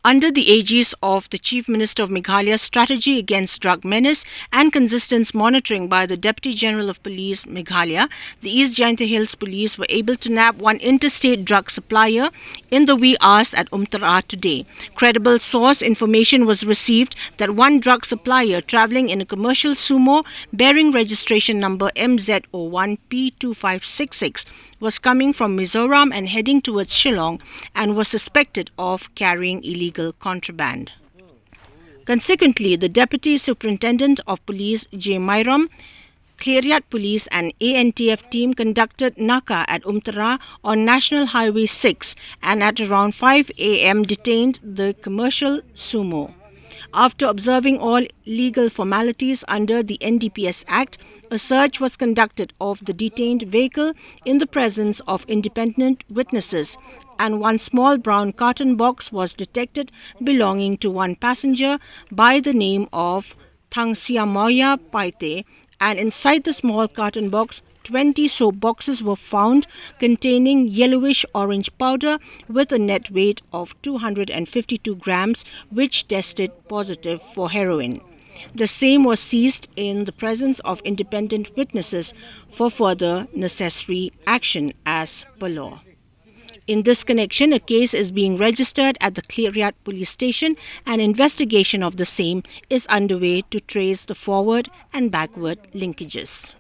Under the aegis of the Chief Minister of Meghalaya's strategy against drug menace and consistent monitoring by the Deputy General of Police, Meghalaya, the East Jaintia Hills Police were able to nab one interstate drug supplier in the wee hours at Umtyrwa today. Credible source information was received that one drug supplier travelling in a commercial sumo bearing registration number MZ01P2566 was coming from Mizoram and heading towards Shillong and was suspected of carrying illegal contraband. Consequently, the Deputy Superintendent of Police J. Myram, Cleriat Police and ANTF team conducted Naka at Umtyrwa on National Highway 6 and at around 5 a.m. detained the commercial sumo. After observing all legal formalities under the NDPS Act, a search was conducted of the detained vehicle in the presence of independent witnesses, and one small brown carton box was detected belonging to one passenger by the name of Thangsiamoya Paite, and inside the small carton box 20 soap boxes were found containing yellowish-orange powder with a net weight of 252 grams, which tested positive for heroin. The same was seized in the presence of independent witnesses for further necessary action as per law. In this connection, a case is being registered at the Cleriat Police Station and investigation of the same is underway to trace the forward and backward linkages.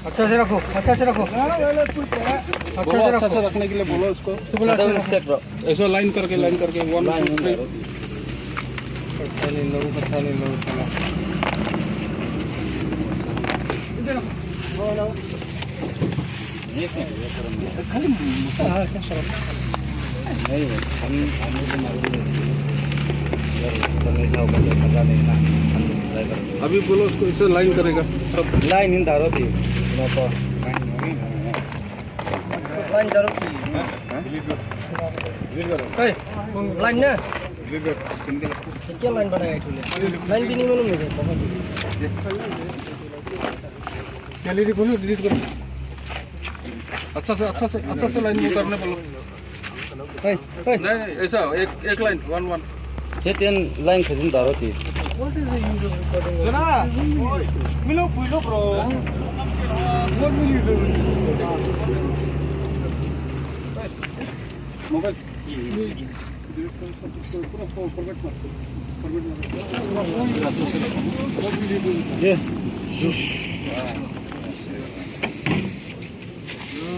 अच्छा से रखो अच्छा से रखने के लिए बोलो उसको ऐसा लाइन करके 1 2 3 अच्छा ले लो चला अभी बोलो उसको ऐसे लाइन करेगा सब लाइन इन धारो थी लाइन धारो थी लाइन ना क्या लाइन बनाया लाइन भी नहीं मालूम मुझे गैलरी बोलो डिलीट करो अच्छा से लाइन मूव करने बोलो नहीं ऐसा एक लाइन 1 ये 10 लाइन खजिन धारो थी जना मिलो पुइलो bro what will you do mobile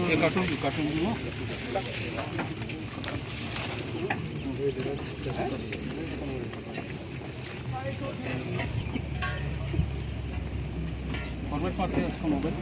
ये कार्टून फॉरवर्ड करते हैं उसको मोबाइल